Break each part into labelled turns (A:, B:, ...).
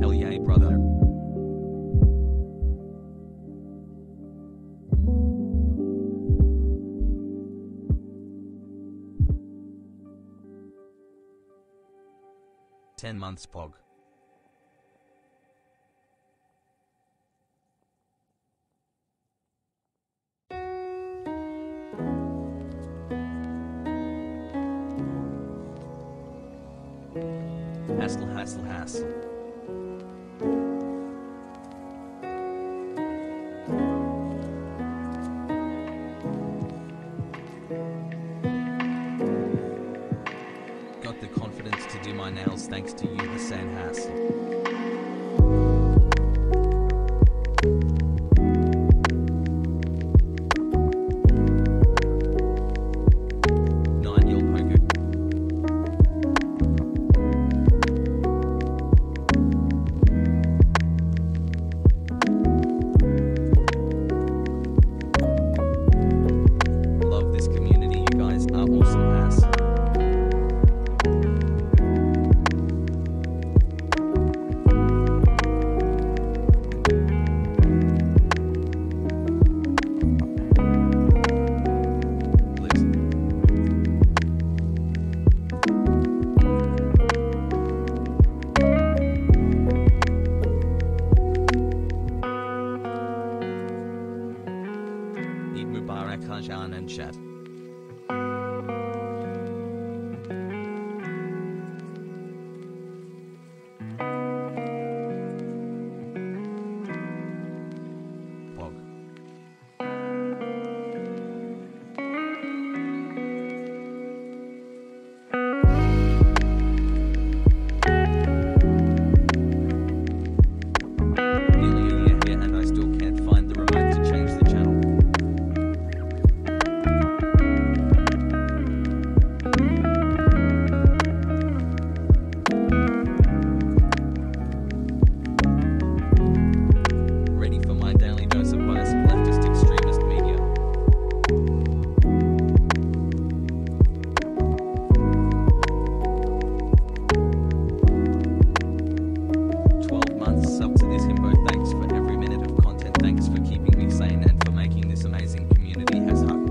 A: Hell yeah, brother. "10 months pog." Hassle, hassle, hassle. Got the confidence to do my nails thanks to you, Hassan Hassel. Nine-year poker. Love this community, you guys are awesome ass. Eid Mubarak Hajan and chat. Pog. Nearly a year here and I still can't find the remote to change the channel. Ready for my daily dose of biased leftist extremist media. "12 months sub to this himbo. Thanks for every minute of content. Thanks for keeping me sane and for making this amazing community. Has hug."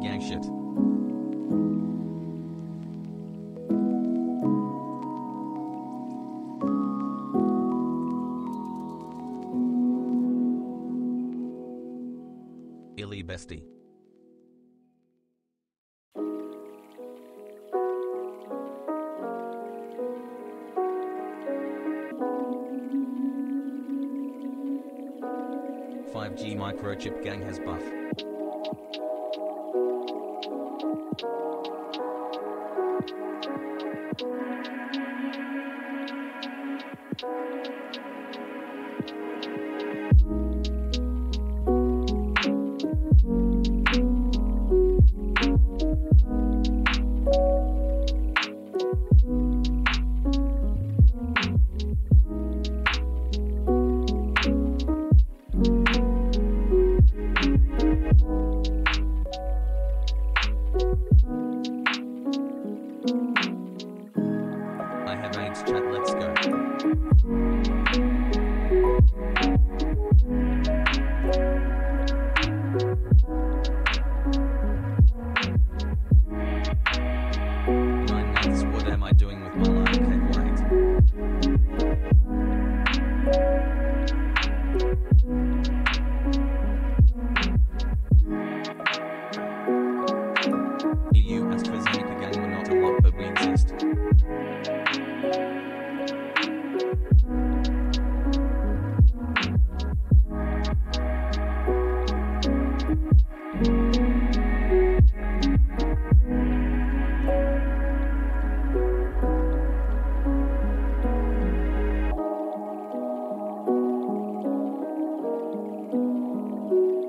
A: Gang shit. Illy bestie. "5G microchip gang has buff." I have AIDS chat, let's go.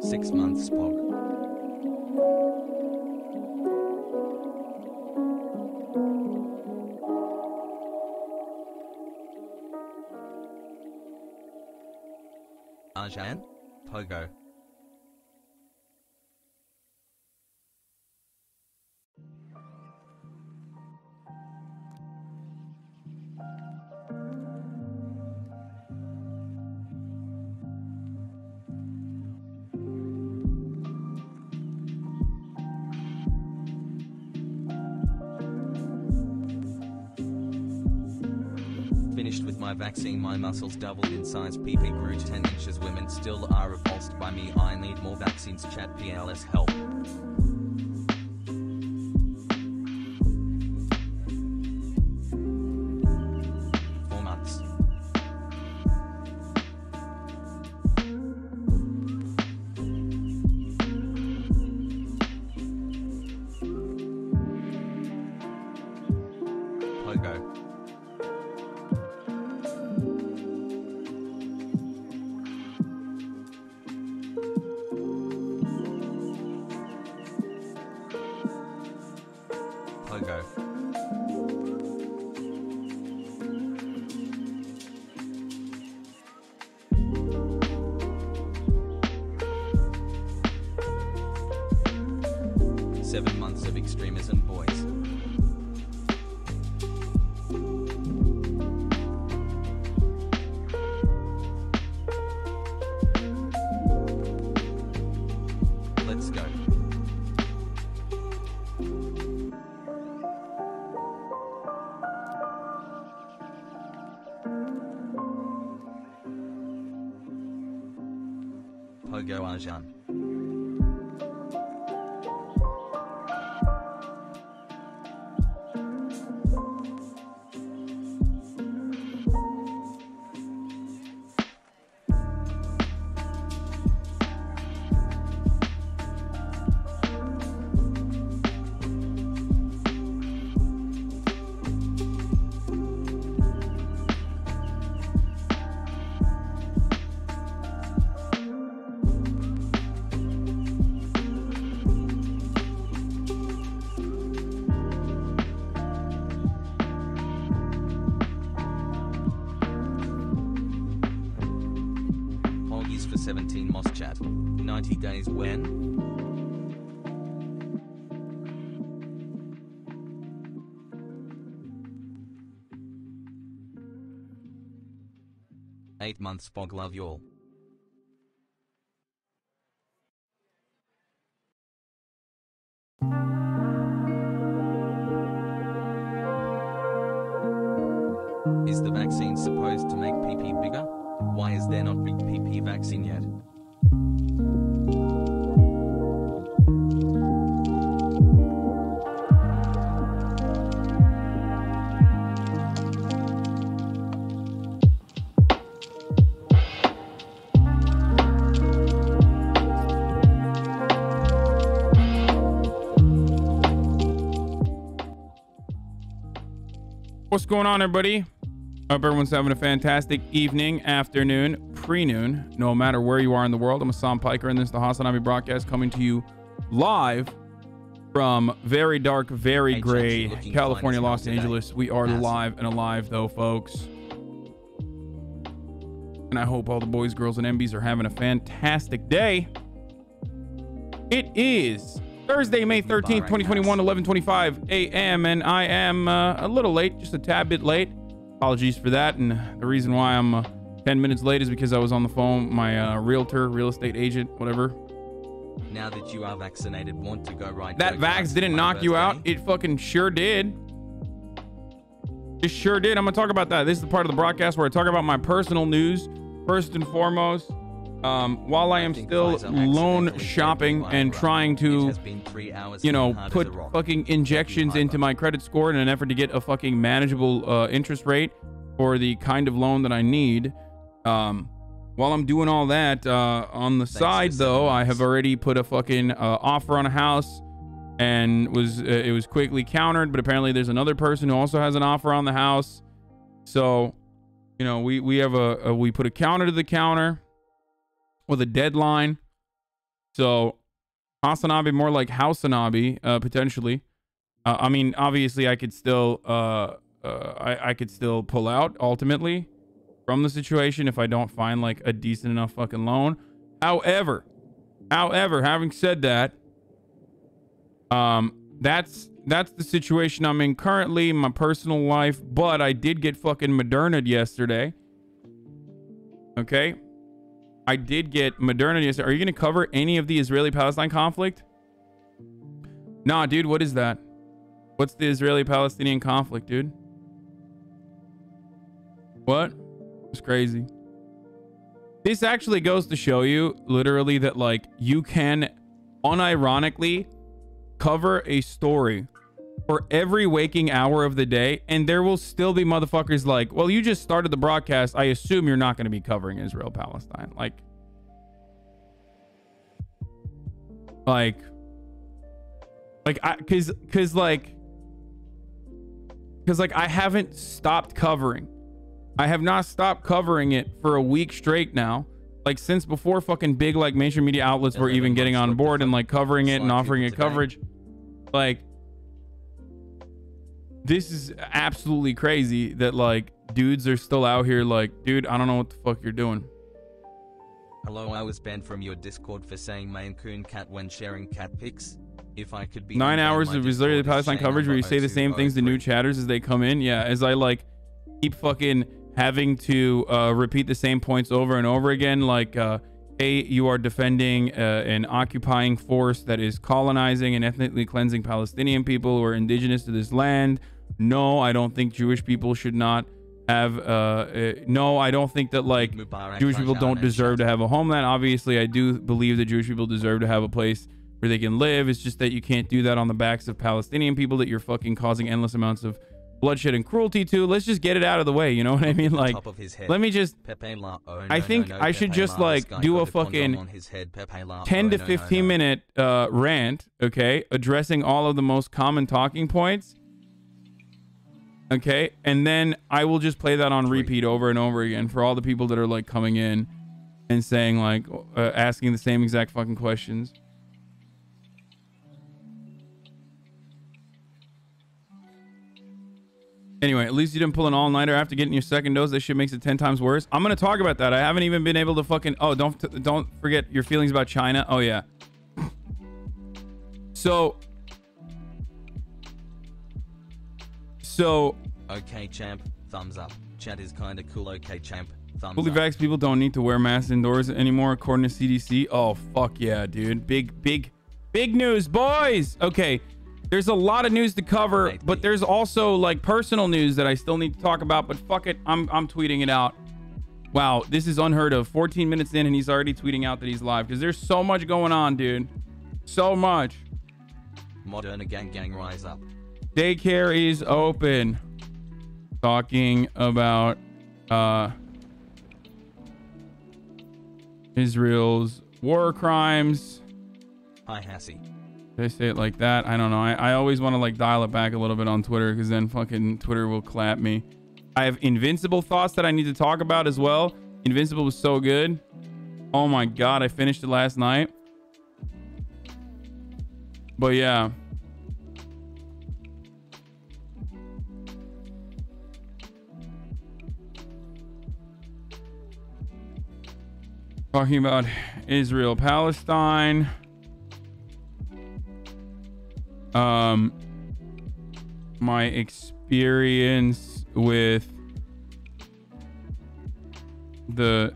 A: 6 months Pog. Arjan? Pogo. Finished with my vaccine, my muscles doubled in size, PP grew 10 inches, women still are repulsed by me, I need more vaccines, chat PLS help. Pogo. Pogo. Seven months of extremism, boys. Let's go. Pogo Arjan. For 17 Moss chat. 90 days when? Eight months Fog, love y'all. Is the vaccine supposed to make PP bigger? Why is there not big PP vaccine yet?
B: What's going on, everybody? Hope everyone's having a fantastic evening, afternoon, pre-noon, no matter where you are in the world. I'm Hassan Piker, and this is the Hasanabi broadcast coming to you live from very dark, very gray California, Los Angeles. We are live and alive, though, folks. And I hope all the boys, girls, and MBs are having a fantastic day. It is Thursday, May 13th, 2021, 11:25 a.m. And I am a little late, just a tad bit late. Apologies for that. And the reason why I'm 10 minutes late is because I was on the phone, my realtor, real estate agent, whatever.
A: Now that you are vaccinated, want to go right?
B: That vax didn't knock you out. It fucking sure did. It sure did. I'm gonna talk about that. This is the part of the broadcast where I talk about my personal news first and foremost. While I am still loan shopping and trying to, you know, put fucking injections into my credit score in an effort to get a fucking manageable interest rate for the kind of loan that I need. While I'm doing all that, on the side though, I have already put a fucking offer on a house, and it was quickly countered. But apparently there's another person who also has an offer on the house. So, you know, we have we put a counter to the counter with a deadline, So Hasanabi, more like Hasanabi, potentially. I mean, obviously, I could still, I could still pull out ultimately from the situation if I don't find like a decent enough fucking loan. However, having said that, that's the situation I'm in currently in my personal life. But I did get fucking Moderna'd yesterday. Okay, I did get Moderna'd yesterday. Are you gonna cover any of the Israeli-Palestine conflict? Nah, dude. What is that? What's the Israeli-Palestinian conflict, dude? What? It's crazy. This actually goes to show you literally that like you can unironically cover a story for every waking hour of the day, and there will still be motherfuckers like, well, you just started the broadcast. I assume you're not going to be covering Israel-Palestine. Like I haven't stopped covering. I have not stopped covering it for a week straight now. Like since before fucking big like mainstream media outlets were even getting on board and like covering it and offering it coverage. Like this is absolutely crazy that like dudes are still out here like, dude, I don't know what the fuck you're doing.
A: Hello, I was banned from your Discord for saying Maine Coon cat when sharing cat pics. If I could be
B: 9 hours of Israeli Palestine coverage where you say the same things to new chatters as they come in. Yeah, as I like keep fucking having to repeat the same points over and over again, like hey, you are defending an occupying force that is colonizing and ethnically cleansing Palestinian people who are indigenous to this land. No, I don't think Jewish people should not have no, I don't think that like Jewish people don't deserve to have a homeland. Obviously, I do believe that Jewish people deserve to have a place where they can live. It's just that you can't do that on the backs of Palestinian people that you're fucking causing endless amounts of bloodshed and cruelty to. Let's just get it out of the way, you know what I mean? Like let me just I think I should just like do a fucking 10 to 15 minute rant, okay, addressing all of the most common talking points, okay, and then I will just play that on repeat over and over again for all the people that are like coming in and saying like asking the same exact fucking questions. Anyway, at least you didn't pull an all-nighter after getting your second dose. That shit makes it 10 times worse. I'm gonna talk about that. I haven't even been able to fucking... Oh, don't forget your feelings about China. Oh, yeah. So...
A: Okay, champ. Thumbs up. Chat is kinda cool. Okay, champ. Thumbs
B: fully
A: up.
B: vaxxed people don't need to wear masks indoors anymore, according to CDC. Oh, fuck yeah, dude. Big news, boys! Okay. There's a lot of news to cover, but there's also like personal news that I still need to talk about, but fuck it, I'm tweeting it out. Wow, this is unheard of. 14 minutes in and he's already tweeting out that he's live because there's so much going on, dude. So much.
A: Moderna gang rise up.
B: Daycare is open. Talking about Israel's war crimes.
A: Hi, Hassie.
B: They say it like that. I don't know. I always want to like dial it back a little bit on Twitter because then fucking Twitter will clap me. I have Invincible thoughts that I need to talk about as well. Invincible was so good. Oh my god, I finished it last night. But yeah. Talking about Israel, Palestine. My experience with the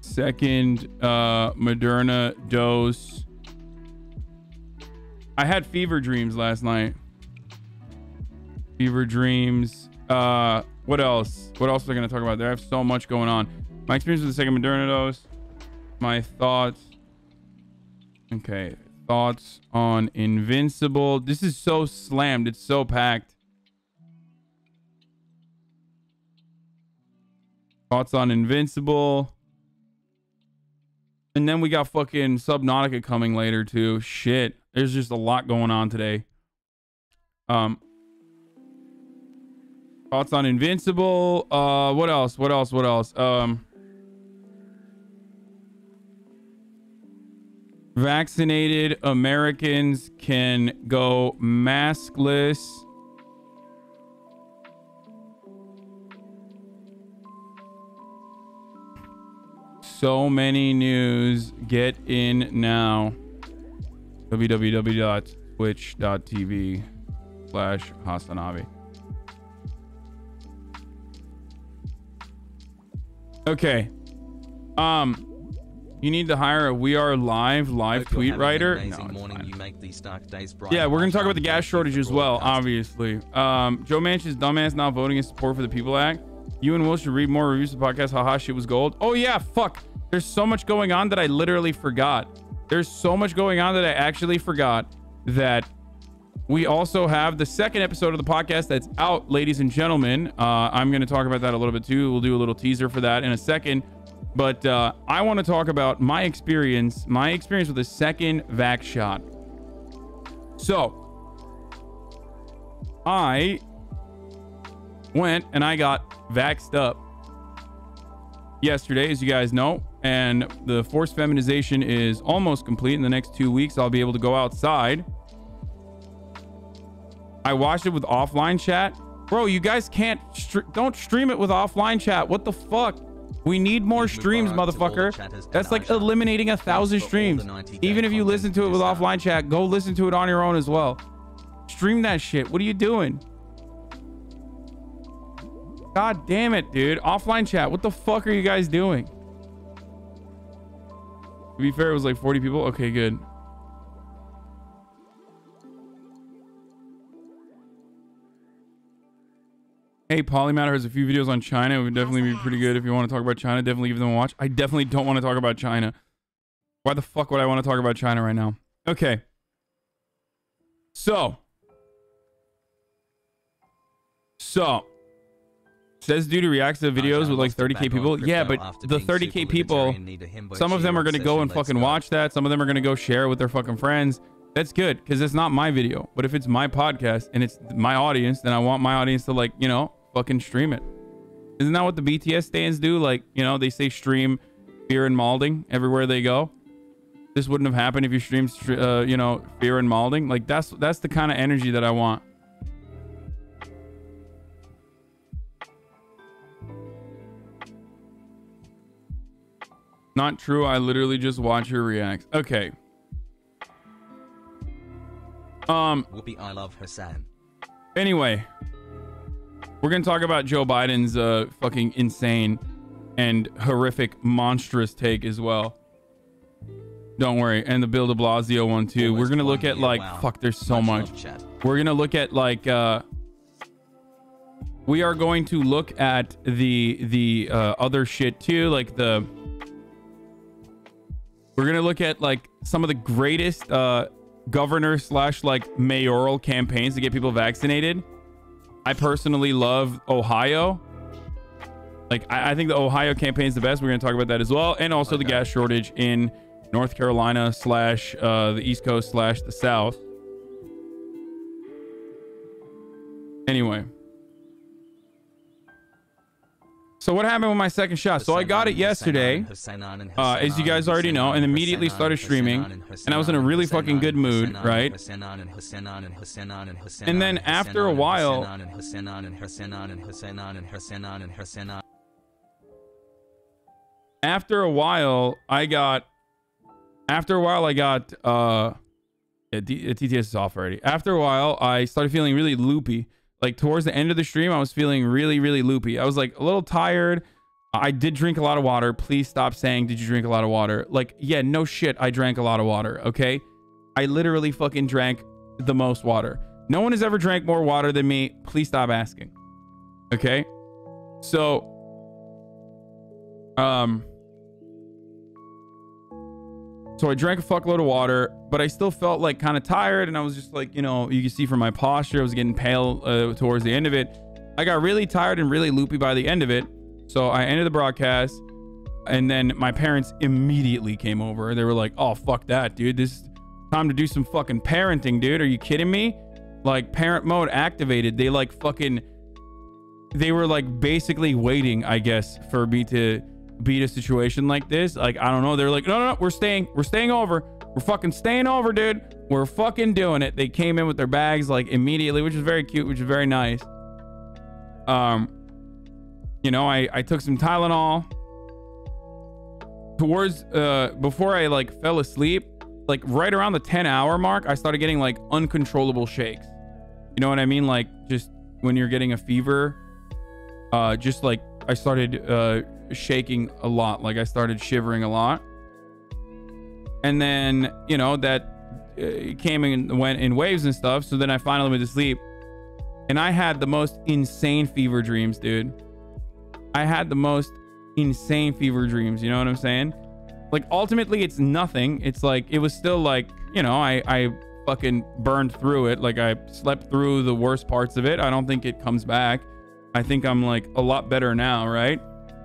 B: second Moderna dose. I had fever dreams last night. Fever dreams. What else? What else are we gonna talk about? There I have so much going on. My experience with the second Moderna dose. My thoughts. Okay. Thoughts on Invincible. This is so slammed. It's so packed. Thoughts on Invincible. And then we got fucking Subnautica coming later too. Shit. There's just a lot going on today. Thoughts on Invincible. What else? Vaccinated Americans can go maskless. So many news. Get in now. www.twitch.tv/Hasanabi. Okay. You need to hire a We Are live tweet writer. Yeah, we're gonna talk about the gas shortage as well, obviously. Joe Manchin's dumbass not voting in support for the People Act. You and Will should read more reviews of the podcast. Haha, shit was gold. Oh yeah, fuck. There's so much going on that I literally forgot. There's so much going on that I actually forgot that we also have the second episode of the podcast that's out, ladies and gentlemen. I'm going to talk about that a little bit too. We'll do a little teaser for that in a second. But I want to talk about my experience with the second vax shot. So I went and I got vaxxed up yesterday, as you guys know, and the forced feminization is almost complete. In the next 2 weeks, I'll be able to go outside. I watched it with offline chat. Bro, you guys can't don't stream it with offline chat. What the fuck? We need more streams, motherfucker. That's like eliminating 1,000 streams. Even if you listen to it with offline chat, go listen to it on your own as well. Stream that shit. What are you doing? God damn it, dude. Offline chat. What the fuck are you guys doing? To be fair, it was like 40 people. Okay, good. Hey, Polymatter has a few videos on China. It would definitely be pretty good if you want to talk about China. Definitely give them a watch. I definitely don't want to talk about China. Why the fuck would I want to talk about China right now? Okay. So. Says dude who reacts to videos with like 30k people. Yeah, but the 30k people, some of them are going to go and fucking watch that. Some of them are going to go share it with their fucking friends. That's good because it's not my video. But if it's my podcast and it's my audience, then I want my audience to, like, you know, fucking stream it. Isn't that what the BTS stands do? Like, you know, they say stream Fear and Malding everywhere they go. This wouldn't have happened if you streamed, you know, Fear and Malding. Like, that's the kind of energy that I want. Not true. I literally just watch your reacts. Okay.
A: Whoopi, I love Hassan.
B: Anyway, we're gonna talk about Joe Biden's fucking insane and horrific, monstrous take as well. Don't worry, and the Bill de Blasio one too. We're gonna look at like fuck. There's so much. We're gonna look at like we are going to look at the other shit too, like the. We're gonna look at like some of the greatest governor / like mayoral campaigns to get people vaccinated. I personally love Ohio. Like I think the Ohio campaign is the best. We're gonna talk about that as well, and also the gas shortage in North Carolina / the East Coast / the South. Anyway. So what happened with my second shot? So I got it yesterday, as you guys already know, and immediately started streaming, and I was in a really fucking good mood, right? And then after a while, I got TTS is off already. After a while, I started feeling really loopy. Like towards the end of the stream, I was feeling really, really loopy. I was like a little tired. I did drink a lot of water. Please stop saying, did you drink a lot of water? Like, yeah, no shit. I drank a lot of water. Okay. I literally fucking drank the most water. No one has ever drank more water than me. Please stop asking. Okay. So, so I drank a fuckload of water, but I still felt like kind of tired. And I was just like, you know, you can see from my posture, I was getting pale towards the end of it. I got really tired and really loopy by the end of it. So I ended the broadcast, and then my parents immediately came over. They were like, oh, fuck that, dude. This is time to do some fucking parenting, dude. Are you kidding me? Like, parent mode activated. They like fucking, they were like basically waiting, I guess, for me to beat a situation like this. Like, I don't know. They're like, no, we're staying over. we're fucking staying over, dude. We're fucking doing it. They came in with their bags like immediately, which is very cute, which is very nice. You know, I took some Tylenol towards before I like fell asleep, like right around the 10-hour mark, I started getting like uncontrollable shakes. You know what I mean? Like just when you're getting a fever, just like I started shaking a lot, like I started shivering a lot. And then, you know, that came and went in waves and stuff. So then I finally went to sleep and I had the most insane fever dreams, dude. I had the most insane fever dreams. You know what I'm saying? Like ultimately it's nothing. It's like, it was still like, you know, I fucking burned through it. Like I slept through the worst parts of it. I don't think it comes back. I think I'm like a lot better now. Right.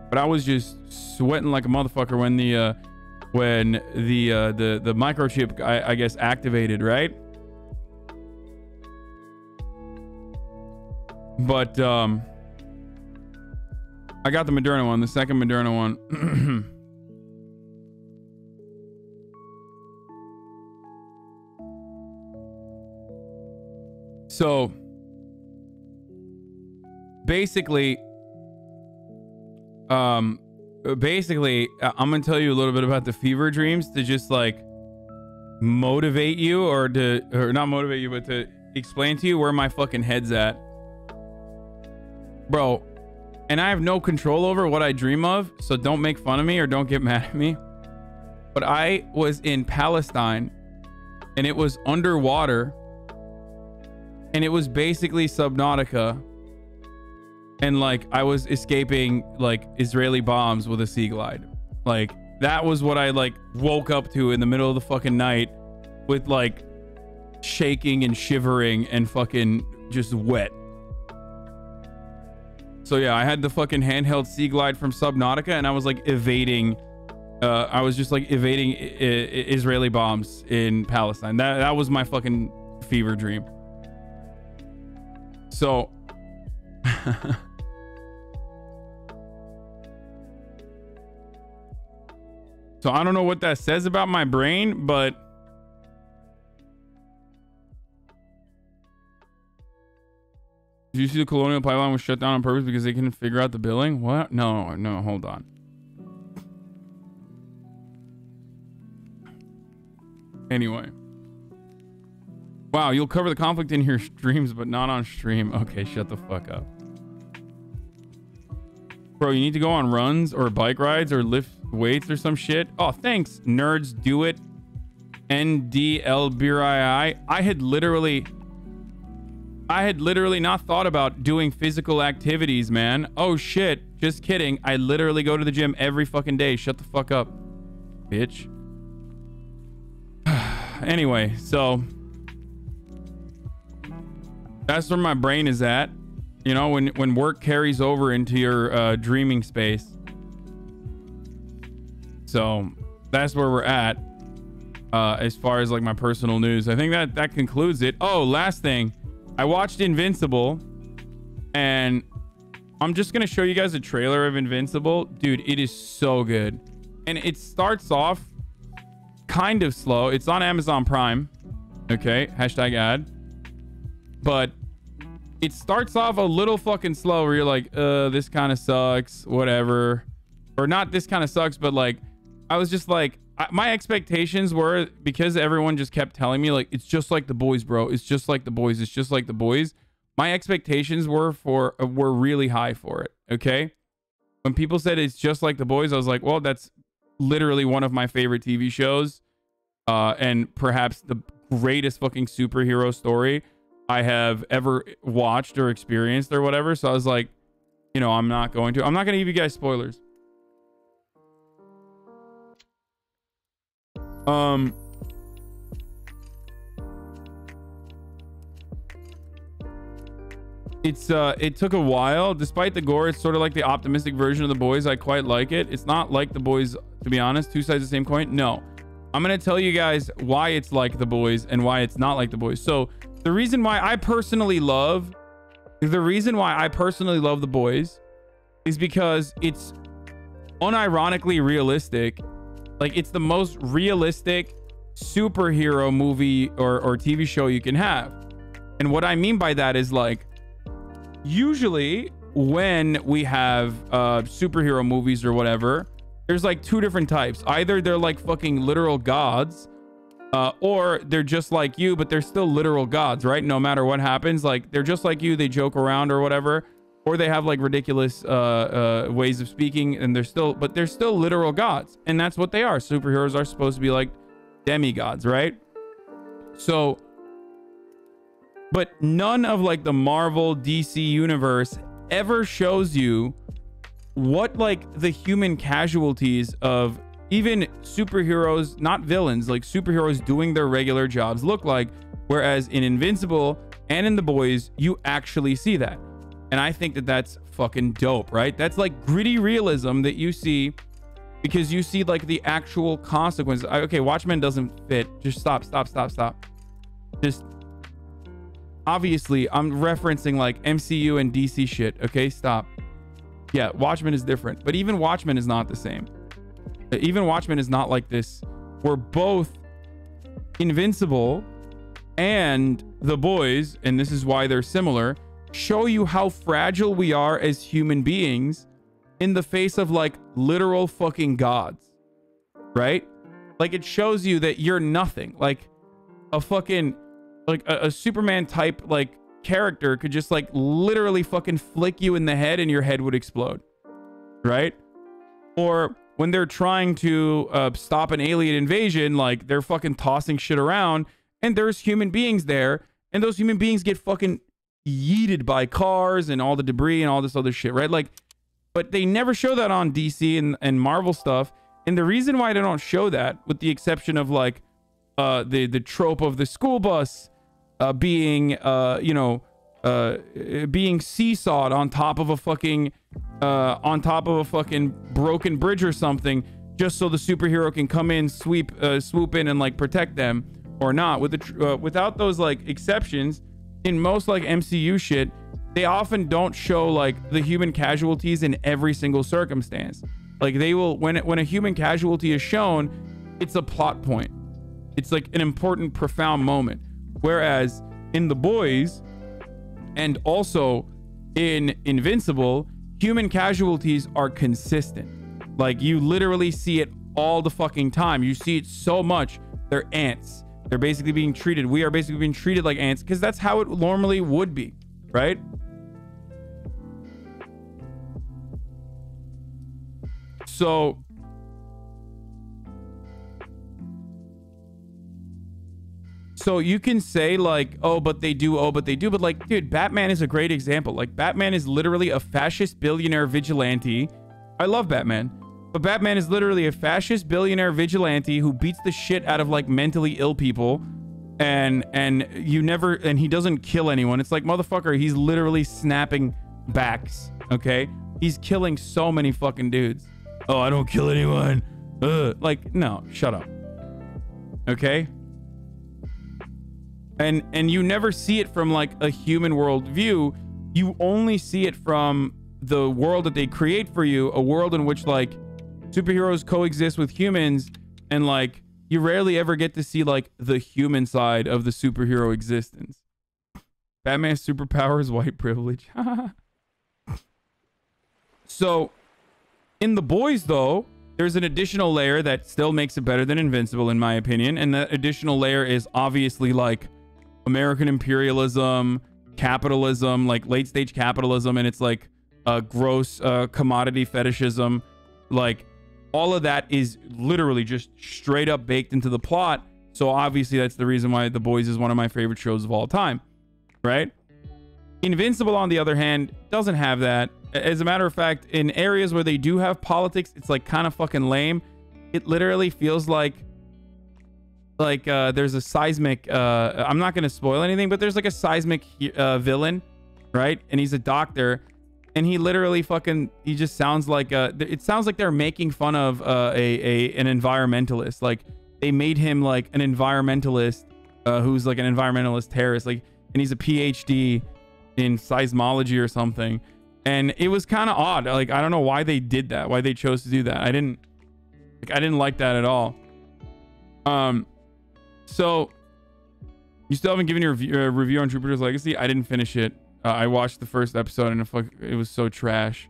B: But I was just sweating like a motherfucker when the microchip, I guess, activated, right? But I got the Moderna one, the second Moderna one. So basically, I'm gonna tell you a little bit about the fever dreams to just like motivate you, or not motivate you, but to explain to you where my fucking head's at, bro. And I have no control over what I dream of, so don't make fun of me or don't get mad at me. But I was in Palestine and it was underwater and it was basically Subnautica. And like I was escaping like Israeli bombs with a sea glide. Like that was what I like woke up to in the middle of the fucking night with like shaking and shivering and fucking just wet. So yeah, I had the fucking handheld sea glide from Subnautica and I was like evading I was just like evading Israeli bombs in Palestine. That was my fucking fever dream. So so I don't know what that says about my brain, but did you see the Colonial Pipeline was shut down on purpose because they couldn't figure out the billing? What? No, hold on. Anyway. Wow, you'll cover the conflict in your streams, but not on stream. Okay, shut the fuck up. Bro, you need to go on runs or bike rides or lift weights or some shit. Oh, thanks, nerds. Do it. NDLBRII. I had literally not thought about doing physical activities, man. Oh shit, just kidding. I literally go to the gym every fucking day. Shut the fuck up, bitch. Anyway, so that's where my brain is at. You know, when work carries over into your dreaming space. So that's where we're at as far as like my personal news. I think that concludes it. Oh, last thing. I watched Invincible and I'm just going to show you guys a trailer of Invincible. Dude, it is so good. And it starts off kind of slow. It's on Amazon Prime. Okay. Hashtag ad. But it starts off a little fucking slow where you're like, this kind of sucks, whatever. Or not this kind of sucks, but like, I was just like, my expectations were, because everyone just kept telling me like, it's just like The Boys, bro. It's just like The Boys. It's just like The Boys. My expectations were really high for it. Okay. When people said it's just like The Boys, I was like, well, that's literally one of my favorite TV shows. And perhaps the greatest fucking superhero story I have ever watched or experienced or whatever. So I was like, you know, I'm not going to give you guys spoilers. It took a while. Despite the gore, it's sort of like the optimistic version of The Boys. I quite like it. It's not like The Boys, to be honest. Two sides of the same coin. No, I'm gonna tell you guys why it's like The Boys and why it's not like The Boys. So the reason why I personally love The Boys is because it's unironically realistic. Like, it's the most realistic superhero movie or TV show you can have. And what I mean by that is like, usually when we have superhero movies or whatever, there's like two different types. Either they're like fucking literal gods, or they're just like you, but they're still literal gods, right? No matter what happens, like they're just like you, they joke around or whatever, or they have like ridiculous ways of speaking, and they're still literal gods. And that's what they are. Superheroes are supposed to be like demigods, right? So, but none of like the Marvel DC universe ever shows you what like the human casualties of even superheroes, not villains, like superheroes doing their regular jobs look like. Whereas in Invincible and in The Boys, you actually see that. And I think that that's fucking dope, right? That's like gritty realism that you see, because you see like the actual consequences. Okay, Watchmen doesn't fit. Just stop. Just, obviously I'm referencing like MCU and DC shit. Okay, stop. Yeah, Watchmen is different, but even Watchmen is not the same. Even Watchmen is not like this. We're both Invincible and The Boys, and this is why they're similar, show you how fragile we are as human beings in the face of like literal fucking gods, right? Like it shows you that you're nothing. Like a fucking, like a Superman type like character could just like literally fucking flick you in the head and your head would explode, right? Or when they're trying to stop an alien invasion, like they're fucking tossing shit around and there's human beings there, and those human beings get fucking yeeted by cars and all the debris and all this other shit, right? Like, but they never show that on DC and Marvel stuff. And the reason why they don't show that, with the exception of like the trope of the school bus being being seesawed on top of a fucking broken bridge or something, just so the superhero can come in, swoop in and like protect them, or not. With the without those like exceptions, in most like MCU shit, they often don't show like the human casualties in every single circumstance. Like they will, when a human casualty is shown, it's a plot point. It's like an important, profound moment. Whereas in The Boys and also in Invincible, human casualties are consistent. Like you literally see it all the fucking time. You see it so much. They're ants. They're basically being treated. We are basically being treated like ants, because that's how it normally would be, right? So you can say like, oh, but they do, but like, dude, Batman is a great example. Like Batman is literally a fascist billionaire vigilante. I love Batman, but Batman is literally a fascist billionaire vigilante who beats the shit out of like mentally ill people, and he doesn't kill anyone. It's like, motherfucker, he's literally snapping backs. Okay, he's killing so many fucking dudes. Oh, I don't kill anyone. Like, no, shut up. Okay. And you never see it from like a human world view. You only see it from the world that they create for you, a world in which like superheroes coexist with humans, and like you rarely ever get to see like the human side of the superhero existence. Batman's superpower is white privilege. So in The Boys, though, there's an additional layer that still makes it better than Invincible, in my opinion. And that additional layer is obviously like American imperialism, capitalism, like late stage capitalism, and it's like gross commodity fetishism. Like all of that is literally just straight up baked into the plot. So obviously that's the reason why The Boys is one of my favorite shows of all time, right? Invincible, on the other hand, doesn't have that. As a matter of fact, in areas where they do have politics, it's like kind of fucking lame. It literally feels like there's a seismic, I'm not going to spoil anything, but there's like a seismic villain, right? And he's a doctor, and he literally he just sounds like it sounds like they're making fun of an environmentalist. Like they made him like an environmentalist who's like an environmentalist terrorist, like, and he's a PhD in seismology or something. And it was kind of odd. Like, I don't know why they did that, why they chose to do that. I didn't like that at all. So you still haven't given your review on Jupiter's Legacy? I didn't finish it. I watched the first episode and it was so trash.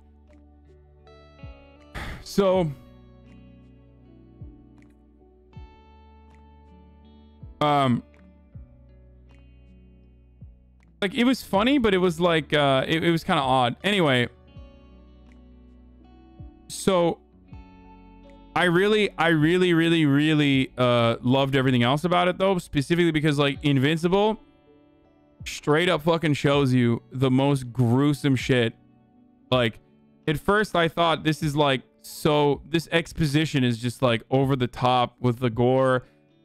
B: So like it was funny, but it was like it was kind of odd. Anyway, so I really loved everything else about it though, specifically because like Invincible straight up fucking shows you the most gruesome shit. Like at first I thought this is like, so this exposition is just like over the top with the gore,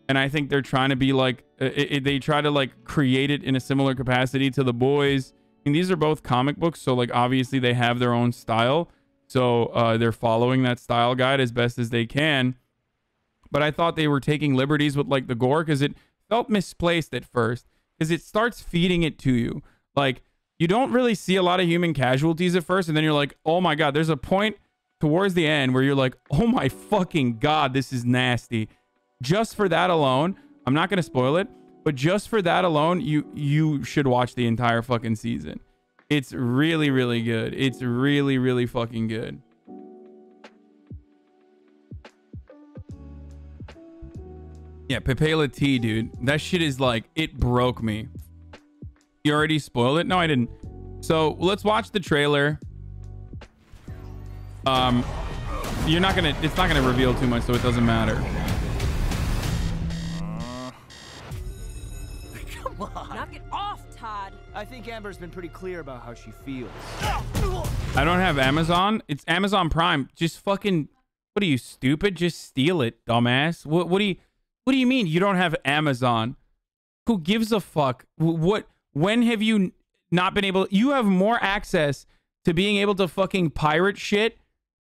B: and I think they're trying to be like they try to like create it in a similar capacity to The Boys. I mean, these are both comic books, so like obviously they have their own style, so they're following that style guide as best as they can. But I thought they were taking liberties with like the gore because it felt misplaced at first, because it starts feeding it to you. Like you don't really see a lot of human casualties at first, and then you're like, oh my god, there's a point towards the end where you're like, oh my fucking god, this is nasty. Just for that alone, I'm not gonna spoil it, but just for that alone, you should watch the entire fucking season. It's really good. It's really fucking good. Yeah, Pepe Le T, dude, that shit is like, it broke me. You already spoiled it? No, I didn't. So let's watch the trailer. You're not gonna, it's not gonna reveal too much, so it doesn't matter.
C: Come on.
D: Knock it off, Todd.
C: I think Amber's been pretty clear about how she feels.
B: I don't have Amazon. It's Amazon Prime. Just fucking, what are you, stupid? Just steal it, dumbass. What do you mean you don't have Amazon? Who gives a fuck? When have you not been able? You have more access to being able to fucking pirate shit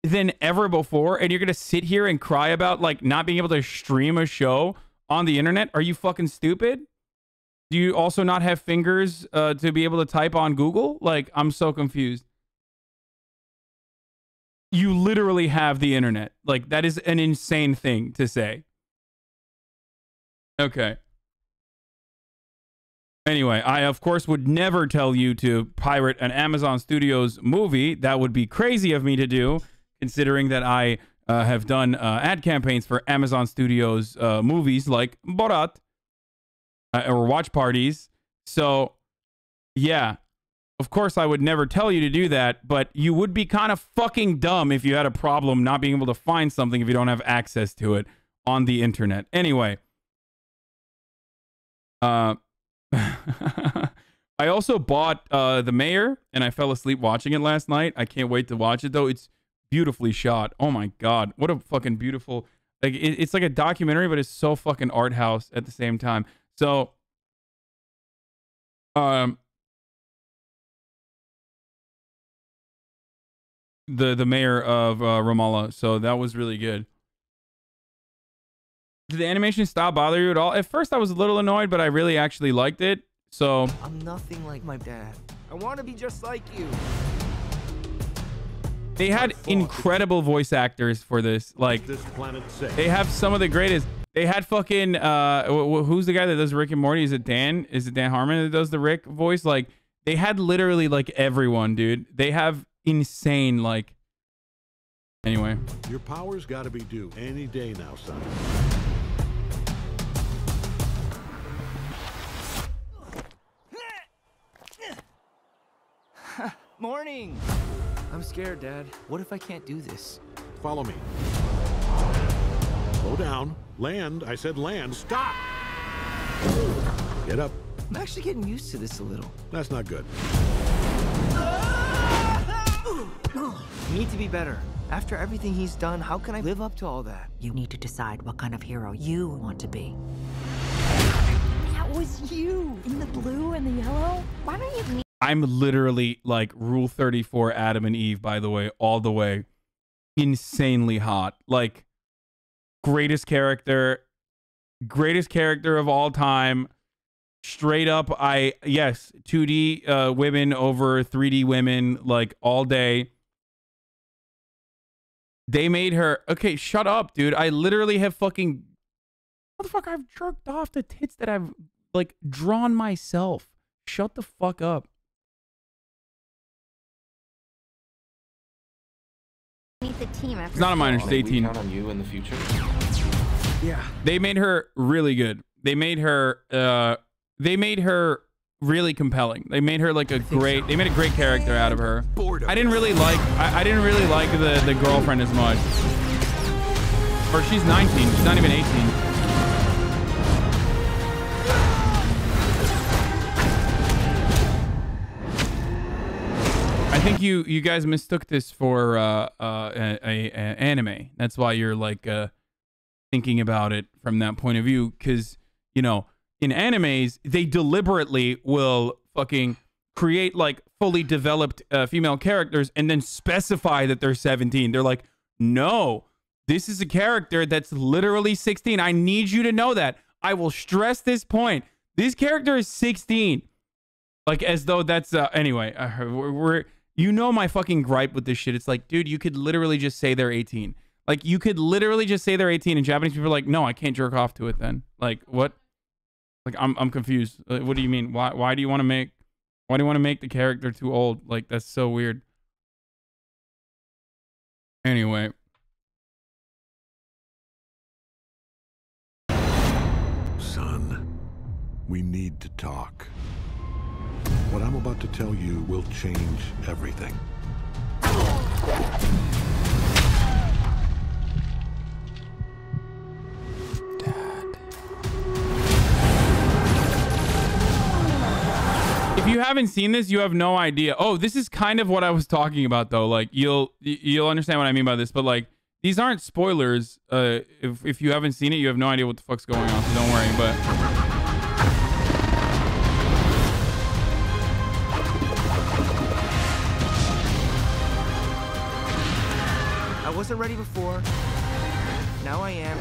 B: than ever before, and you're gonna sit here and cry about like not being able to stream a show on the internet? Are you fucking stupid? Do you also not have fingers to be able to type on Google? Like, I'm so confused. You literally have the internet. Like, that is an insane thing to say. Okay. Anyway, I of course would never tell you to pirate an Amazon Studios movie. That would be crazy of me to do, considering that I have done ad campaigns for Amazon Studios movies like Borat or watch parties. So, yeah, of course I would never tell you to do that, but you would be kind of fucking dumb if you had a problem not being able to find something if you don't have access to it on the internet. Anyway, I also bought The Mayor, and I fell asleep watching it last night. I can't wait to watch it, though. It's beautifully shot. Oh my god, what a fucking beautiful, like it's like a documentary, but it's so fucking art house at the same time. So the mayor of Ramallah, so that was really good. Did the animation style bother you at all? At first I was a little annoyed, but I really actually liked it. So
C: I'm nothing like my dad. I want to be just like you.
B: They had incredible voice actors for this. Like, they have some of the greatest. They had fucking who's the guy that does Rick and Morty? Is it Dan? Is it Dan Harmon that does the Rick voice? Like, they had literally like everyone, dude. They have insane, like, anyway.
E: Your power's got to be due any day now, son.
C: Morning. I'm scared, Dad. What if I can't do this?
E: Follow me. Slow down. Land. I said land. Stop! Get up.
C: I'm actually getting used to this a little.
E: That's not good.
C: You need to be better. After everything he's done, how can I live up to all that?
D: You need to decide what kind of hero you want to be. That was you in the blue and the yellow. Why don't you?
B: I'm literally like Rule 34 Adam and Eve, by the way, all the way. Insanely hot. Like, greatest character of all time. Straight up, yes, 2D women over 3D women, like, all day. They made her, okay, shut up, dude. I literally have fucking Motherfucker, I've jerked off the tits that I've like drawn myself. Shut the fuck up.
F: The team after
B: It's not a minor, she's 18.
G: Count on you in the future.
C: Yeah.
B: They made her really good. They made her really compelling. They made her like they made a great character out of her. I didn't really like the girlfriend as much. Or she's 19, she's not even 18. I think you guys mistook this for a anime. That's why you're like thinking about it from that point of view, because you know, in animes they deliberately will fucking create like fully developed female characters and then specify that they're 17. They're like, no, this is a character that's literally 16. I need you to know that. I will stress this point. This character is 16. Like, as though that's anyway, we're you know my fucking gripe with this shit. It's like, dude, you could literally just say they're 18. Like, you could literally just say they're 18, and Japanese people are like, no, I can't jerk off to it then. Like, what? Like, I'm confused. What do you mean? Why do you want to make the character too old? Like, that's so weird. Anyway.
E: Son, we need to talk. What I'm about to tell you will change everything.
B: If you haven't seen this, you have no idea. Oh, this is kind of what I was talking about, though. Like, you'll understand what I mean by this. But like, these aren't spoilers. If you haven't seen it, you have no idea what the fuck's going on. So don't worry. But
C: I wasn't ready before. Now I am.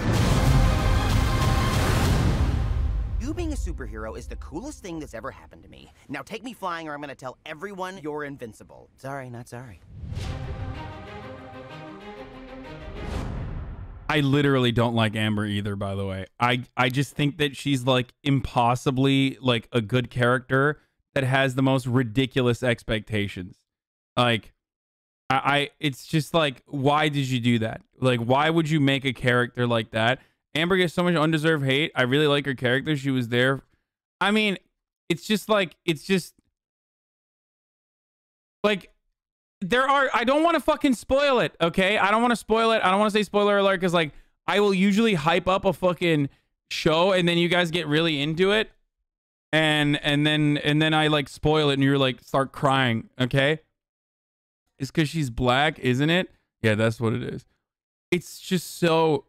H: You being a superhero is the coolest thing that's ever happened to me. Now take me flying or I'm gonna tell everyone you're invincible. Sorry, not sorry.
B: I literally don't like Amber either, by the way. I just think that she's like impossibly like a good character that has the most ridiculous expectations. Like, it's just like, why did you do that? Like, why would you make a character like that? Amber gets so much undeserved hate. I really like her character. She was there. I mean, it's just like there are, I don't want to fucking spoil it, okay? I don't want to spoil it. I don't want to say spoiler alert, because like, I will usually hype up a fucking show and then you guys get really into it. And then I like spoil it and you're like start crying, okay? It's because she's black, isn't it? Yeah, that's what it is. It's just so...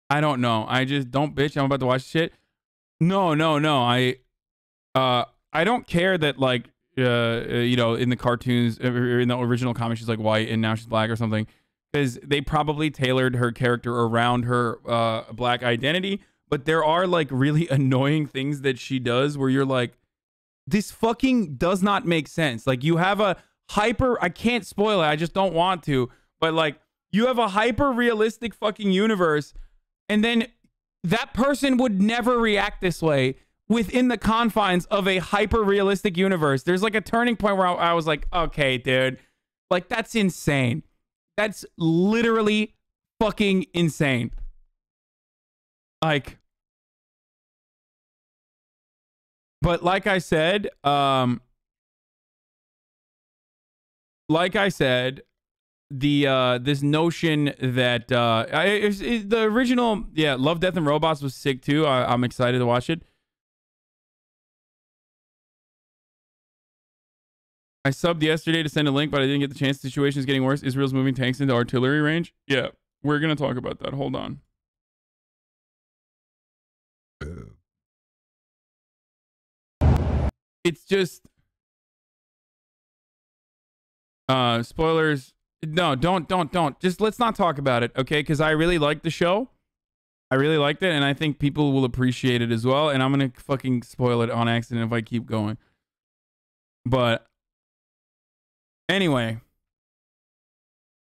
B: I don't know. I just don't bitch. I'm about to watch shit. No. I don't care that like you know, in the cartoons or in the original comic she's like white and now she's black or something, because they probably tailored her character around her black identity. But there are like really annoying things that she does where you're like, this fucking does not make sense. Like, you have a hyper, I can't spoil it, I just don't want to, but like, you have a hyper realistic fucking universe, and then that person would never react this way within the confines of a hyper realistic universe. There's like a turning point where I was like, okay, dude, like, that's insane. That's literally fucking insane. Like, but like I said, this notion that the original, yeah, Love, Death, and Robots was sick too. I'm excited to watch it. I subbed yesterday to send a link, but I didn't get the chance. The situation is getting worse. Israel's moving tanks into artillery range. Yeah, we're gonna talk about that. Hold on. It's just spoilers. No, don't. Just let's not talk about it, okay? Because I really liked the show. I really liked it, and I think people will appreciate it as well. And I'm gonna fucking spoil it on accident if I keep going. But anyway,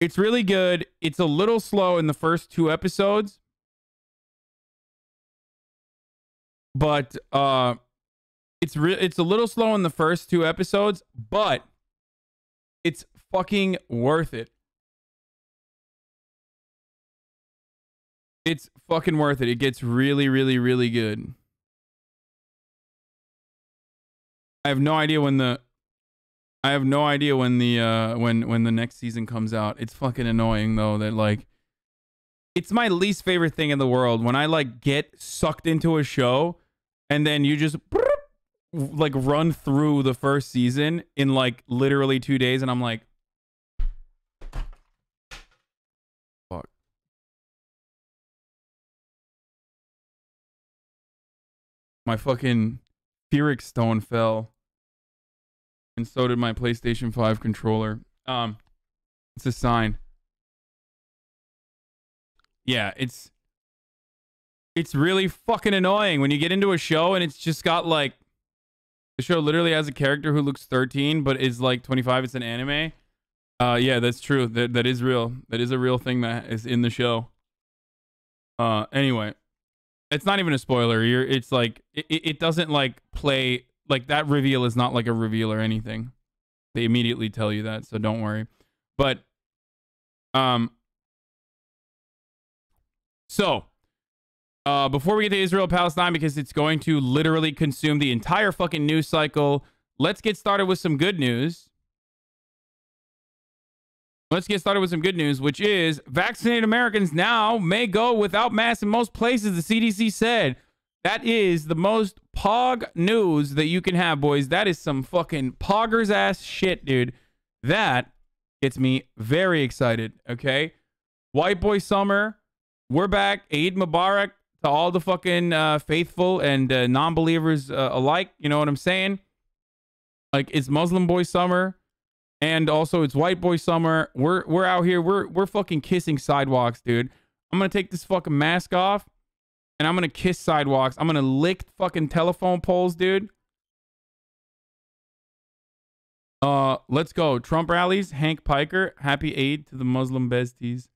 B: It's really good. It's a little slow in the first 2 episodes. But it's a little slow in the first 2 episodes, but it's fucking worth it. It's fucking worth it. It gets really, really, really good. I have no idea when the when the next season comes out. It's fucking annoying though that like it's my least favorite thing in the world when I like get sucked into a show and then you just like run through the first season in like literally 2 days and I'm like fuck. My fucking Pyrrhic stone fell. And so did my PlayStation 5 controller. It's a sign. Yeah, it's really fucking annoying when you get into a show and it's just got like the show literally has a character who looks 13 but is like 25. It's an anime. Yeah, that's true. That is real. That is a real thing that is in the show. Anyway, it's not even a spoiler. It's like it doesn't like play. Like that reveal is not like a reveal or anything. They immediately tell you that, so don't worry. But so before we get to Israel Palestine, because it's going to literally consume the entire fucking news cycle, let's get started with some good news. Let's get started with some good news, which is vaccinated Americans now may go without masks in most places, the CDC said. That is the most pog news that you can have, boys. That is some fucking poggers ass shit, dude. That gets me very excited, okay? White boy summer. We're back. Eid Mubarak to all the fucking faithful and non-believers alike. You know what I'm saying? Like, it's Muslim boy summer. And also, it's white boy summer. We're out here. We're fucking kissing sidewalks, dude. I'm going to take this fucking mask off. And I'm going to kiss sidewalks. I'm going to lick fucking telephone poles, dude. Let's go. Trump rallies. Hank Piker. Happy Eid to the Muslim besties.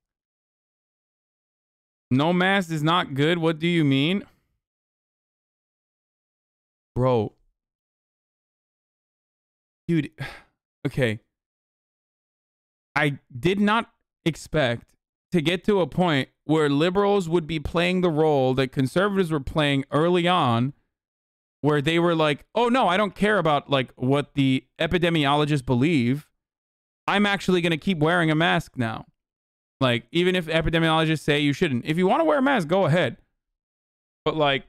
B: No mask is not good. What do you mean? Bro. Dude. Okay. I did not expect to get to a point where liberals would be playing the role that conservatives were playing early on, where they were like, oh no, I don't care about like what the epidemiologists believe. I'm actually going to keep wearing a mask now. Like, even if epidemiologists say you shouldn't. If you want to wear a mask, go ahead. But like,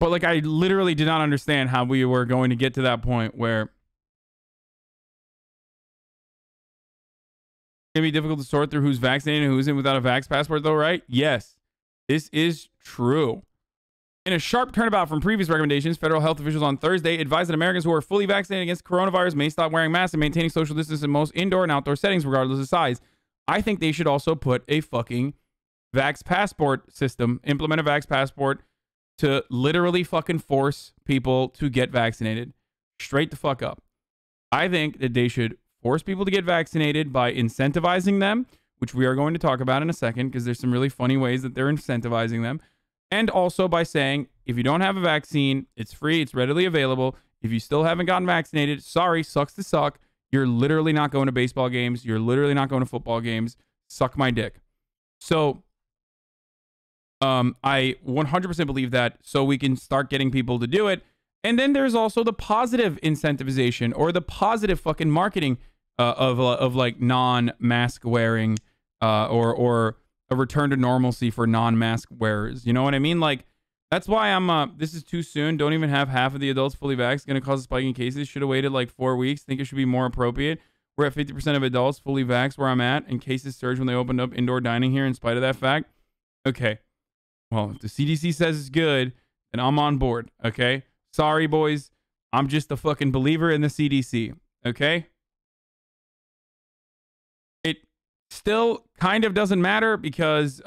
B: I literally did not understand how we were going to get to that point where it's going to be difficult to sort through who's vaccinated and who's in without a vax passport, though, right? Yes, this is true. In a sharp turnabout from previous recommendations, federal health officials on Thursday advised that Americans who are fully vaccinated against coronavirus may stop wearing masks and maintaining social distance in most indoor and outdoor settings, regardless of size. I think they should also put a fucking vax passport system, implement a vax passport to literally fucking force people to get vaccinated. Straight the fuck up. I think that they should force people to get vaccinated by incentivizing them, which we are going to talk about in a second because there's some really funny ways that they're incentivizing them. And also by saying, if you don't have a vaccine, it's free, it's readily available. If you still haven't gotten vaccinated, sorry, sucks to suck. You're literally not going to baseball games. You're literally not going to football games. Suck my dick. So I 100% believe that, so we can start getting people to do it. And then there's also the positive incentivization or the positive fucking marketing of like non-mask wearing or a return to normalcy for non-mask wearers. You know what I mean? Like, that's why I'm this is too soon. Don't even have half of the adults fully vaxxed. Going to cause a spike in cases. Should have waited like 4 weeks. Think it should be more appropriate. We're at 50% of adults fully vaxxed where I'm at, and cases surged when they opened up indoor dining here in spite of that fact. Okay. Well, if the CDC says it's good, then I'm on board. Okay. Sorry, boys. I'm just a fucking believer in the CDC. Okay. It still kind of doesn't matter because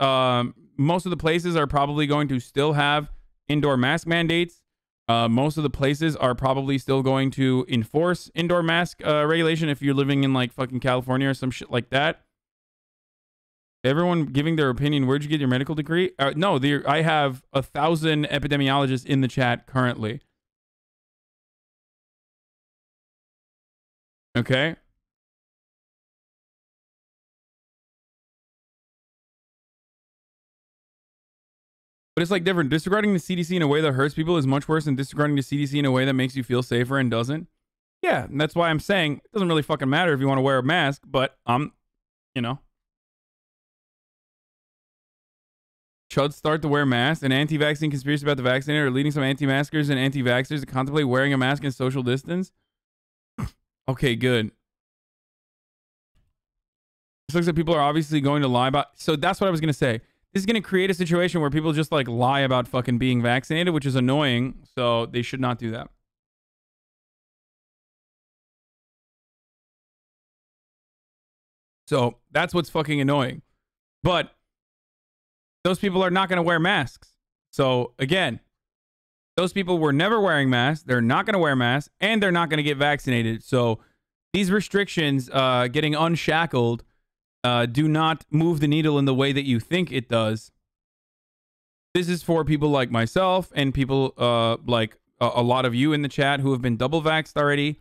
B: most of the places are probably going to still have indoor mask mandates. Most of the places are probably still going to enforce indoor mask regulation if you're living in like fucking California or some shit like that. Everyone giving their opinion. Where'd you get your medical degree? No, I have 1,000 epidemiologists in the chat currently. Okay. But it's like different. Disregarding the CDC in a way that hurts people is much worse than disregarding the CDC in a way that makes you feel safer and doesn't. Yeah, and that's why I'm saying it doesn't really fucking matter if you want to wear a mask, but you know. Chuds start to wear masks. An anti-vaccine conspiracy about the vaccinated are leading some anti-maskers and anti-vaxxers to contemplate wearing a mask and social distance. Okay, good. This looks like people are obviously going to lie about... So that's what I was going to say. This is going to create a situation where people just like lie about fucking being vaccinated, which is annoying. So they should not do that. So that's what's fucking annoying. But those people are not going to wear masks. So again, those people were never wearing masks. They're not going to wear masks and they're not going to get vaccinated. So these restrictions getting unshackled do not move the needle in the way that you think it does. This is for people like myself and people like a lot of you in the chat who have been double vaxxed already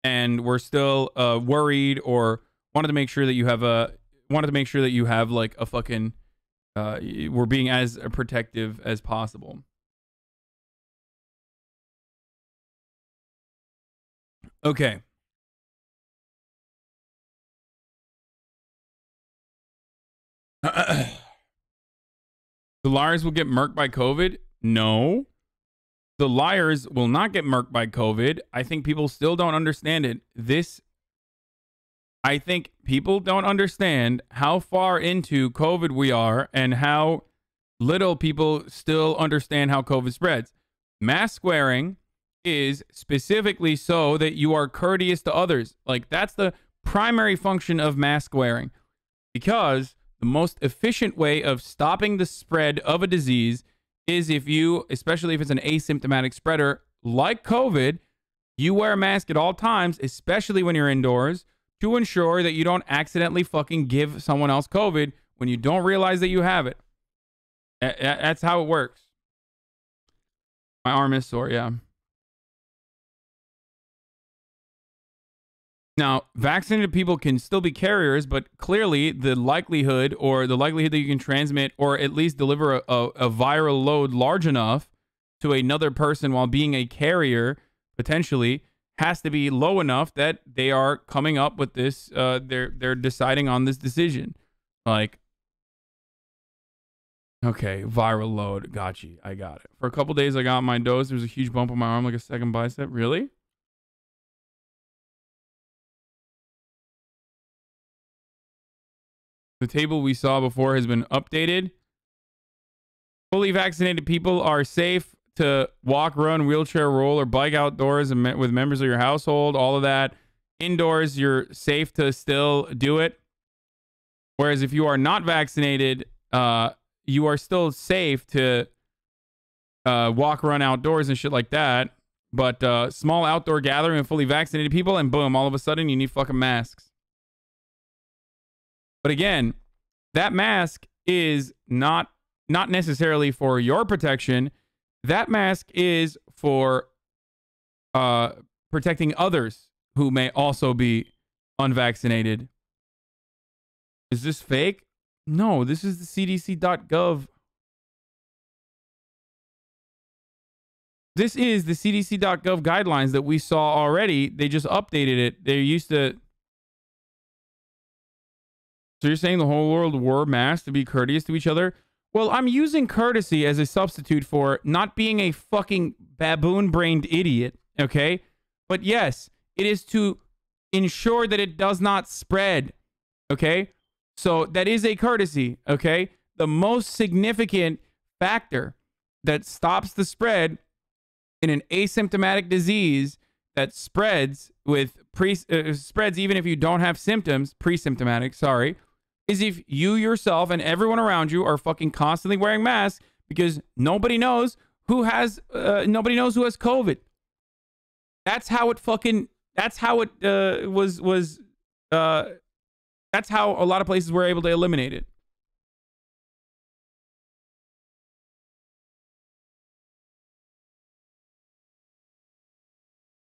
B: and were still worried or wanted to make sure that you have like a fucking we're being as protective as possible. Okay. The liars will get murked by COVID? No. The liars will not get murked by COVID. I think people still don't understand it. I think people don't understand how far into COVID we are and how little people still understand how COVID spreads. Mask wearing is specifically so that you are courteous to others. Like, that's the primary function of mask wearing. Because the most efficient way of stopping the spread of a disease is if you, especially if it's an asymptomatic spreader like COVID, you wear a mask at all times, especially when you're indoors, to ensure that you don't accidentally fucking give someone else COVID when you don't realize that you have it. That's how it works. My arm is sore, yeah. Now, vaccinated people can still be carriers, but clearly the likelihood that you can transmit or at least deliver a viral load large enough to another person while being a carrier, potentially, has to be low enough that they are coming up with this, they're deciding on this decision. Like, okay, viral load, got you, I got it. For a couple days I got my dose, there was a huge bump on my arm like a second bicep. Really? The table we saw before has been updated. Fully vaccinated people are safe to walk, run, wheelchair, roll, or bike outdoors and with members of your household, all of that. Indoors, you're safe to still do it. Whereas if you are not vaccinated, you are still safe to walk, run outdoors and shit like that. But small outdoor gathering of fully vaccinated people, and boom, all of a sudden you need fucking masks. But again, that mask is not necessarily for your protection. That mask is for protecting others who may also be unvaccinated. Is this fake? No, this is the CDC.gov. This is the CDC.gov guidelines that we saw already. They just updated it. They used to... So you're saying the whole world wore masks to be courteous to each other? Well, I'm using courtesy as a substitute for not being a fucking baboon-brained idiot, okay? But yes, it is to ensure that it does not spread, okay? So that is a courtesy, okay? The most significant factor that stops the spread in an asymptomatic disease that spreads with spreads even if you don't have symptoms, pre-symptomatic, sorry, is if you yourself and everyone around you are fucking constantly wearing masks, because nobody knows who has nobody knows who has COVID. That's how it fucking that's how it was that's how a lot of places were able to eliminate it.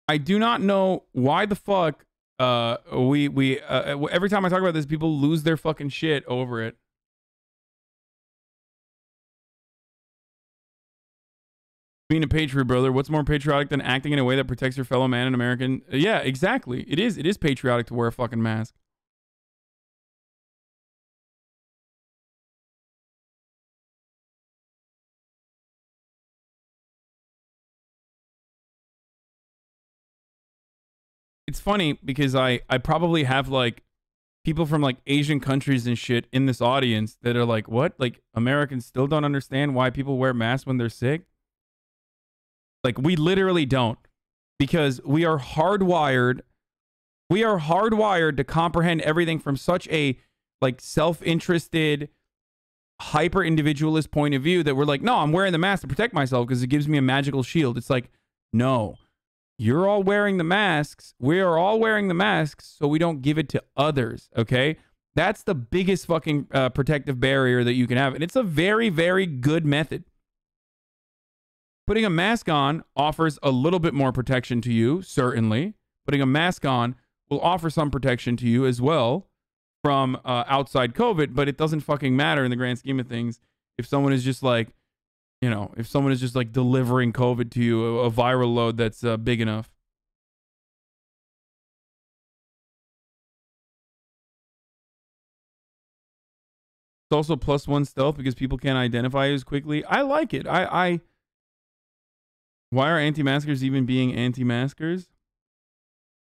B: I do not know why the fuck every time I talk about this, people lose their fucking shit over it. Being a patriot, brother. What's more patriotic than acting in a way that protects your fellow man and American? Yeah, exactly. It is. It is patriotic to wear a fucking mask. It's funny because I probably have like people from like Asian countries and shit in this audience that are like, what? Like Americans still don't understand why people wear masks when they're sick? Like we literally don't, because we are hardwired. We are hardwired to comprehend everything from such a like self-interested, hyper individualist point of view that we're like, no, I'm wearing the mask to protect myself because it gives me a magical shield. It's like, no. You're all wearing the masks. We are all wearing the masks so we don't give it to others, okay? That's the biggest fucking protective barrier that you can have. And it's a very, very good method. Putting a mask on offers a little bit more protection to you, certainly. Putting a mask on will offer some protection to you as well from outside COVID, but it doesn't fucking matter in the grand scheme of things if someone is just like, you know, if someone is just like delivering COVID to you, a viral load that's big enough. It's also +1 stealth because people can't identify you as quickly. I like it. Why are anti-maskers even being anti-maskers?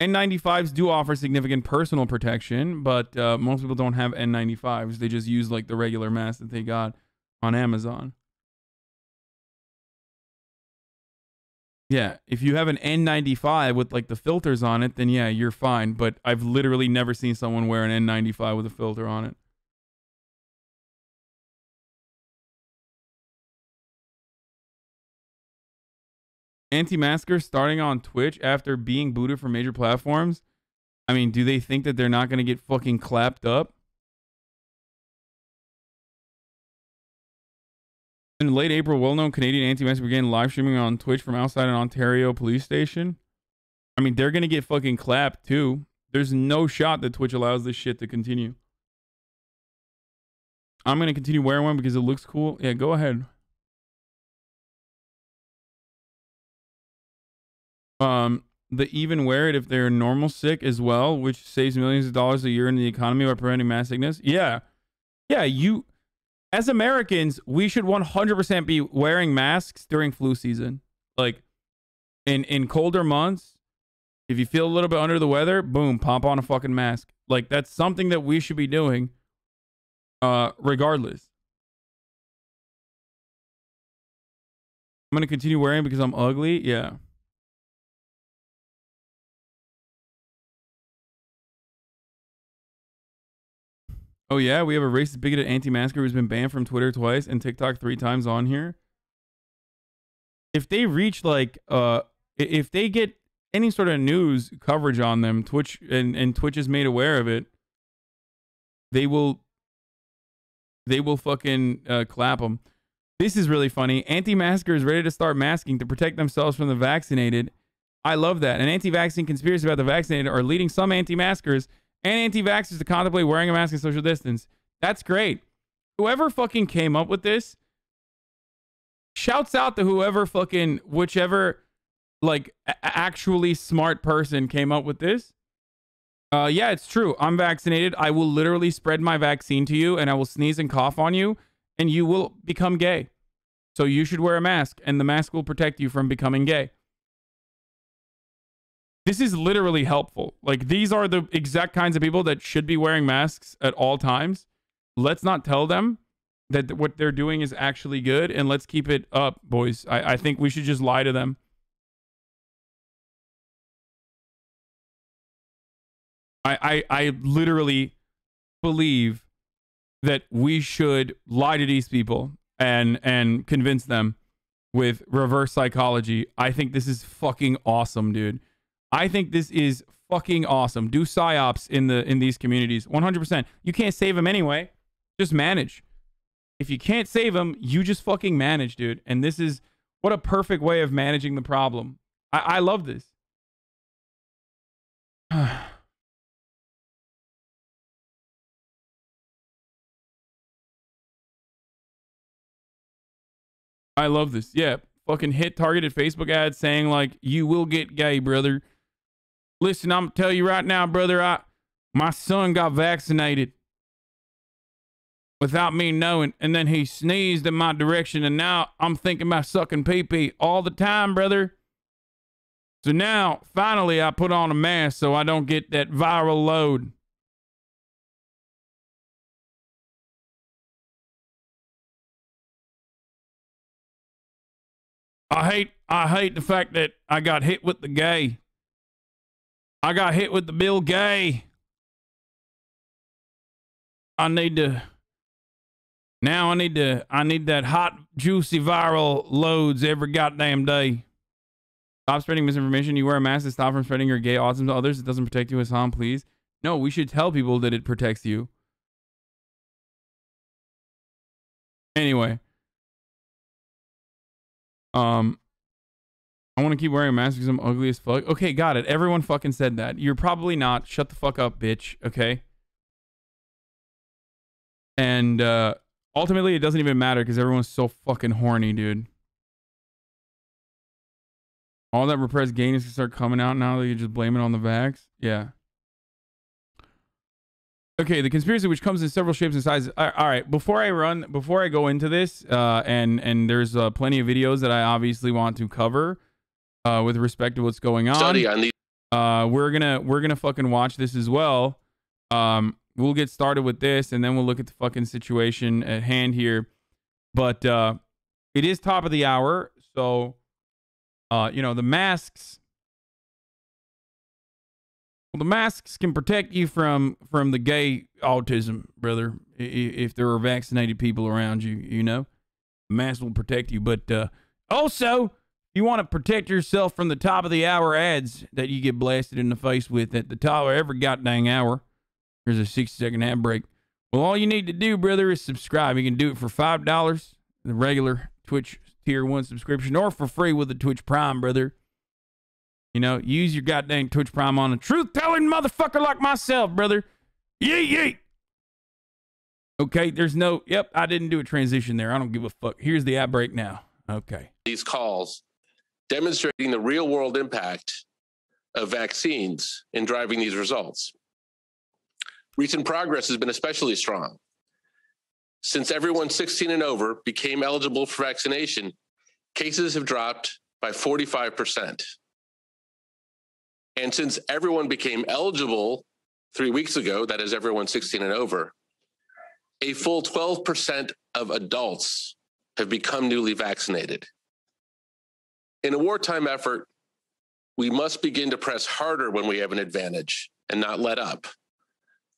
B: N95s do offer significant personal protection, but most people don't have N95s. They just use like the regular mask that they got on Amazon. Yeah, if you have an N95 with like the filters on it, then yeah, you're fine. But I've literally never seen someone wear an N95 with a filter on it. Anti-maskers starting on Twitch after being booted from major platforms. I mean, do they think that they're not going to get fucking clapped up? In late April, well-known Canadian anti-masker began live streaming on Twitch from outside an Ontario police station. I mean, they're going to get fucking clapped too. There's no shot that Twitch allows this shit to continue. I'm going to continue wearing one because it looks cool. Yeah, go ahead. They even wear it if they're normal sick as well, which saves millions of dollars a year in the economy by preventing mass sickness. Yeah. Yeah, as Americans, we should 100% be wearing masks during flu season. Like, in colder months, if you feel a little bit under the weather, boom, pop on a fucking mask. Like, that's something that we should be doing, regardless. I'm going to continue wearing it because I'm ugly? Yeah. Oh yeah, we have a racist, bigoted anti-masker who's been banned from Twitter twice and TikTok 3 times on here. If they reach like, if they get any sort of news coverage on them, Twitch and Twitch is made aware of it, they will fucking clap them. This is really funny. Anti-masker is ready to start masking to protect themselves from the vaccinated. I love that. An anti-vaccine conspiracy about the vaccinated are leading some anti-maskers and anti-vaxxers to contemplate wearing a mask and social distance. That's great. Whoever fucking came up with this, shouts out to whoever fucking, whichever, like, actually smart person came up with this. Yeah, it's true. I'm vaccinated. I will literally spread my vaccine to you, and I will sneeze and cough on you, and you will become gay. So you should wear a mask, and the mask will protect you from becoming gay. This is literally helpful. Like, these are the exact kinds of people that should be wearing masks at all times. Let's not tell them that what they're doing is actually good, and let's keep it up, boys. I think we should just lie to them. I literally believe that we should lie to these people and convince them with reverse psychology. I think this is fucking awesome, dude. I think this is fucking awesome. Do psyops in these communities. 100%. You can't save them anyway. Just manage. If you can't save them, you just fucking manage, dude. And this is what a perfect way of managing the problem. I love this. I love this. Yeah. Fucking hit targeted Facebook ads saying like, you will get gay, brother. Listen, I'm gonna tell you right now, brother, my son got vaccinated without me knowing, and then he sneezed in my direction, and now I'm thinking about sucking pee-pee all the time, brother. So now, finally, I put on a mask so I don't get that viral load. I hate the fact that I got hit with the gay. I got hit with the Bill Gay. I need that hot, juicy viral loads every goddamn day. Stop spreading misinformation. You wear a mask to stop from spreading your gay autism to others. It doesn't protect you, Hassan, please. No, we should tell people that it protects you. Anyway. I want to keep wearing a mask because I'm ugly as fuck. Okay, got it. Everyone fucking said that. You're probably not. Shut the fuck up, bitch. Okay? And ultimately, it doesn't even matter because everyone's so fucking horny, dude. All that repressed gayness can start coming out now that you just blame it on the vax. Yeah. Okay, the conspiracy, which comes in several shapes and sizes. All right, before I go into this, and there's plenty of videos that I obviously want to cover with respect to what's going on.
G: Study on the
B: we're gonna fucking watch this as well. We'll get started with this, and then we'll look at the fucking situation at hand here. But it is top of the hour, so you know, the masks. Well, the masks can protect you from the gay autism, brother. If there are vaccinated people around you, you know, the mask will protect you. But also, you want to protect yourself from the top of the hour ads that you get blasted in the face with at the top of every goddamn hour. There's a 60-second ad break. Well, all you need to do, brother, is subscribe. You can do it for $5, the regular Twitch Tier 1 subscription, or for free with the Twitch Prime, brother. You know, use your goddamn Twitch Prime on a truth-telling motherfucker like myself, brother. Yeet, yeet. Okay, there's no... Yep, I didn't do a transition there. I don't give a fuck. Here's the ad break now. Okay.
G: these calls demonstrating the real-world impact of vaccines in driving these results. Recent progress has been especially strong. Since everyone 16 and over became eligible for vaccination, cases have dropped by 45%. And since everyone became eligible 3 weeks ago, that is everyone 16 and over, a full 12% of adults have become newly vaccinated. In a wartime effort, we must begin to press harder when we have an advantage and not let up.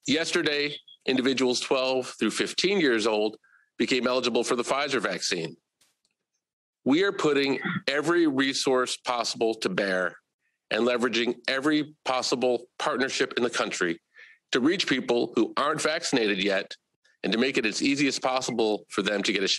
G: Yesterday, individuals 12 through 15 years old became eligible for the Pfizer vaccine. We are putting every resource possible to bear and leveraging every possible partnership in the country to reach people who aren't vaccinated yet and to make it as easy as possible for them to get a shot.